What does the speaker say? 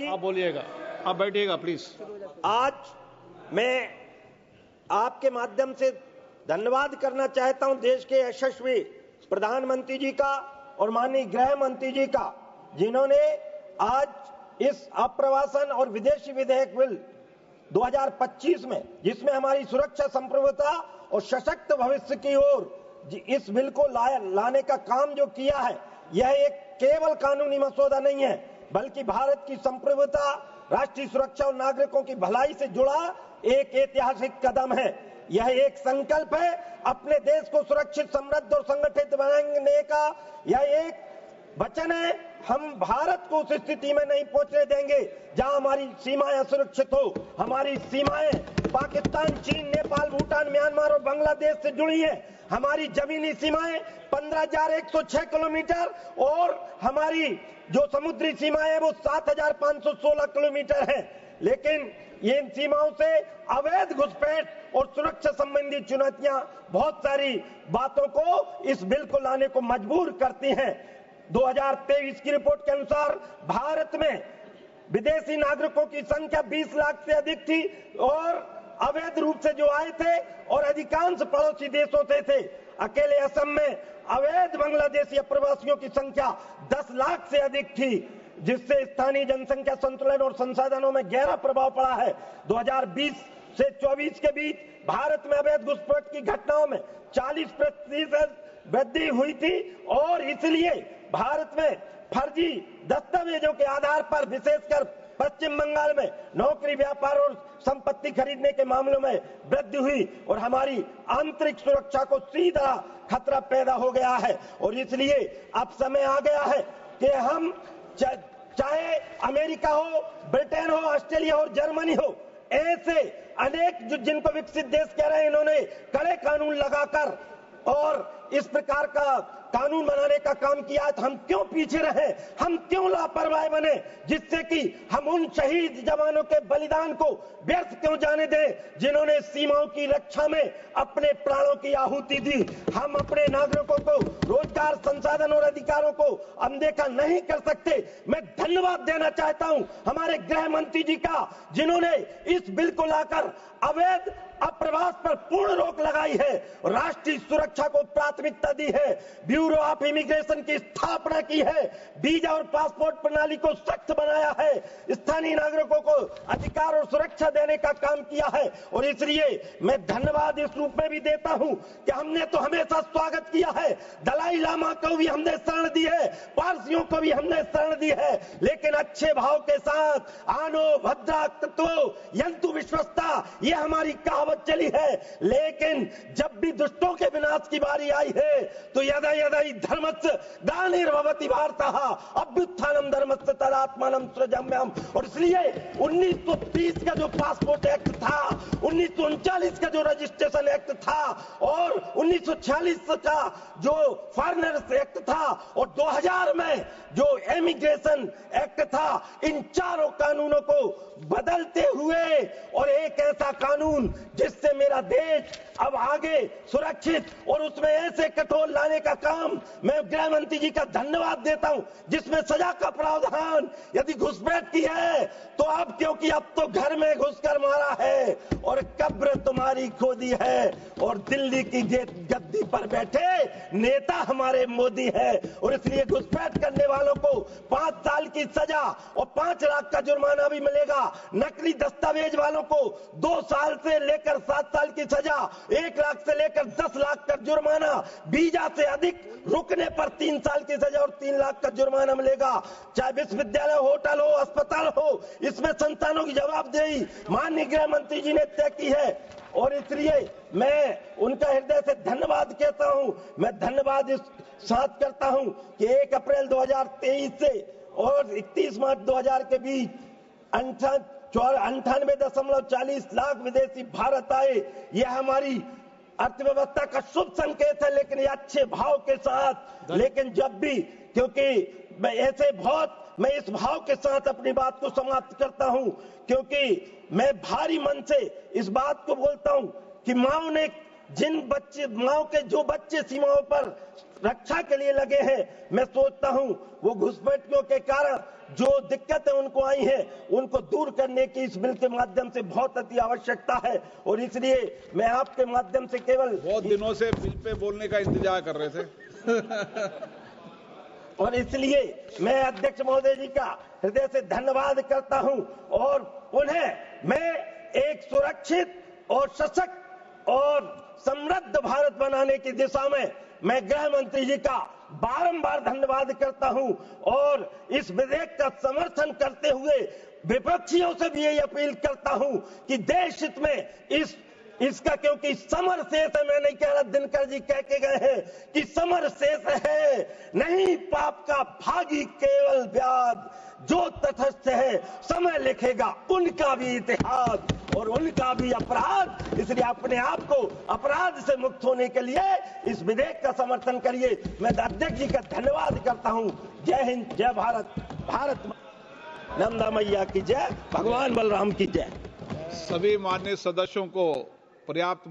आप बोलिएगा, आप बैठिएगा प्लीज। आज मैं आपके माध्यम से धन्यवाद करना चाहता हूं देश के यशस्वी प्रधानमंत्री जी का और माननीय गृह मंत्री जी का, जिन्होंने आज इस आप्रवासन और विदेशी विधेयक बिल 2025 में, जिसमें हमारी सुरक्षा, संप्रभुता और सशक्त भविष्य की ओर इस बिल को लाने का काम जो किया है, यह एक केवल कानूनी मसौदा नहीं है, बल्कि भारत की संप्रभुता, राष्ट्रीय सुरक्षा और नागरिकों की भलाई से जुड़ा एक ऐतिहासिक कदम है। यह एक संकल्प है अपने देश को सुरक्षित, समृद्ध और संगठित बनाने का। यह एक वचन है, हम भारत को उस स्थिति में नहीं पहुंचने देंगे जहां हमारी सीमाएं असुरक्षित हो। हमारी सीमाएं पाकिस्तान, चीन, नेपाल, भूटान, म्यांमार और बांग्लादेश से जुड़ी है। हमारी जमीनी सीमाएं 15,106 किलोमीटर और हमारी जो समुद्री सीमाएं है वो 7,516 किलोमीटर है। लेकिन इन सीमाओं से अवैध घुसपैठ और सुरक्षा संबंधी चुनौतियां बहुत सारी बातों को इस बिल को लाने को मजबूर करती हैं। 2023 की रिपोर्ट के अनुसार भारत में विदेशी नागरिकों की संख्या 20 लाख से अधिक थी और अवैध रूप से जो आए थे और अधिकांश पड़ोसी देशों से थे। अकेले असम में अवैध बांग्लादेशी अप्रवासियों की संख्या 10 लाख से अधिक थी, जिससे स्थानीय जनसंख्या संतुलन और संसाधनों में गहरा प्रभाव पड़ा है। 2020 से 24 के बीच भारत में अवैध घुसपैठ की घटनाओं में 40% वृद्धि हुई थी और इसलिए भारत में फर्जी दस्तावेजों के आधार पर विशेषकर पश्चिम बंगाल में नौकरी, व्यापार और संपत्ति खरीदने के मामलों में वृद्धि हुई और हमारी आंतरिक सुरक्षा को सीधा खतरा पैदा हो गया है। और इसलिए अब समय आ गया है कि हम चाहे अमेरिका हो, ब्रिटेन हो, ऑस्ट्रेलिया हो, जर्मनी हो, ऐसे अनेक जिनको विकसित देश कह रहे हैं, इन्होंने कड़े कानून लगाकर और इस प्रकार का कानून बनाने का काम किया, तो हम क्यों पीछे रहे, हम क्यों लापरवाह बने, जिससे कि हम उन शहीद जवानों के बलिदान को व्यर्थ क्यों जाने दें, जिन्होंने सीमाओं की रक्षा में अपने प्राणों की आहुति दी। हम अपने नागरिकों को रोजगार, संसाधन और अधिकारों को अनदेखा नहीं कर सकते। मैं धन्यवाद देना चाहता हूं हमारे गृह मंत्री जी का, जिन्होंने इस बिल को लाकर अवैध अप्रवास पर पूर्ण रोक लगाई है, राष्ट्रीय सुरक्षा को प्राथमिकता दी है, ब्यूरो ऑफ इमिग्रेशन की स्थापना की है, वीजा और पासपोर्ट प्रणाली को सख्त बनाया है, स्थानीय नागरिकों को अधिकार और सुरक्षा देने का काम किया है। और इसलिए मैं धन्यवाद इस रूप में भी देता हूं कि हमने तो हमेशा स्वागत किया है, दलाई लामा को भी हमने शरण दी है, पारसियों को भी हमने शरण दी है, लेकिन अच्छे भाव के साथ आनो भद्रा तत्वो यंतु विश्वस्ता, ये हमारी कहावत चली है। लेकिन जब भी दुष्टों के विनाश की बारी आई है तो यदा यदा ही धर्मस्य ग्लानिर्भवति भारतः अभ्युत्थानम धर्मस्य तदात्मानं सृजाम्यहम्। और इसलिए 1930 का जो पासपोर्ट एक्ट था, 1939 का जो रजिस्ट्रेशन एक्ट था और 1946 का जो फॉरेनर्स एक्ट था और 2000 में जो इमिग्रेशन एक्ट था, इन चारों कानूनों को बदलते हुए और एक ऐसा कानून जिससे मेरा देश अब आगे सुरक्षित और उसमें ऐसे कठोर लाने का काम मैं गृह मंत्री जी का धन्यवाद देता हूं, जिसमें सजा का प्रावधान यदि घुसपैठ की है तो अब, क्योंकि अब तो घर में घुसकर मारा है और कब्र तुम्हारी खोदी है और दिल्ली की गद्दी पर बैठे नेता हमारे मोदी है। और इसलिए घुसपैठ करने वालों को 5 साल की सजा और 5 लाख का जुर्माना भी मिलेगा। नकली दस्तावेज वालों को 2 साल से लेकर 7 साल की सजा, 1 लाख से लेकर 10 लाख का जुर्माना, वीजा से अधिक रुकने पर 3 साल की सजा और 3 लाख का जुर्माना मिलेगा। चाहे विश्वविद्यालय, होटल हो, अस्पताल हो, इसमें संस्थानों की जवाबदेही माननीय गृह मंत्री जी ने तय की है। और इसलिए मैं उनका हृदय से धन्यवाद कहता हूं। मैं धन्यवाद इस साथ करता हूं कि 1 अप्रैल 2023 से और 31 मार्च 2000 के बीच 98.40 लाख विदेशी भारत आए। यह हमारी अर्थव्यवस्था का शुभ संकेत है, लेकिन ये अच्छे भाव के साथ। लेकिन जब भी, क्योंकि मैं इस भाव के साथ अपनी बात को समाप्त करता हूं, क्योंकि मैं भारी मन से इस बात को बोलता हूं कि माओ के जो बच्चे सीमाओं पर रक्षा के लिए लगे हैं, मैं सोचता हूं वो घुसपैठियों के कारण जो दिक्कतें उनको आई हैं उनको दूर करने की इस बिल के माध्यम से बहुत अति आवश्यकता है। और इसलिए मैं आपके माध्यम से केवल बहुत दिनों से बिल पे बोलने का इंतजार कर रहे थे। और इसलिए मैं अध्यक्ष महोदय जी का हृदय से धन्यवाद करता हूं और उन्हें मैं एक सुरक्षित और सशक्त और समृद्ध भारत बनाने की दिशा में मैं गृह मंत्री जी का बारंबार धन्यवाद करता हूं और इस विधेयक का समर्थन करते हुए विपक्षियों से भी यही अपील करता हूं कि देश हित में इसका, क्योंकि समर शेष है, मैं नहीं कह रहा, दिनकर जी कह के गए हैं कि समर शेष है, नहीं पाप का भागी केवल ब्याज, जो तटस्थ है समय लिखेगा उनका भी इतिहास और उनका भी अपराध। इसलिए अपने आप को अपराध से मुक्त होने के लिए इस विधेयक का समर्थन करिए। मैं अध्यक्ष जी का धन्यवाद करता हूं। जय हिंद, जय भारत, भारत नंदा मैया की जय, भगवान बलराम की जय। सभी माननीय सदस्यों को पर्याप्त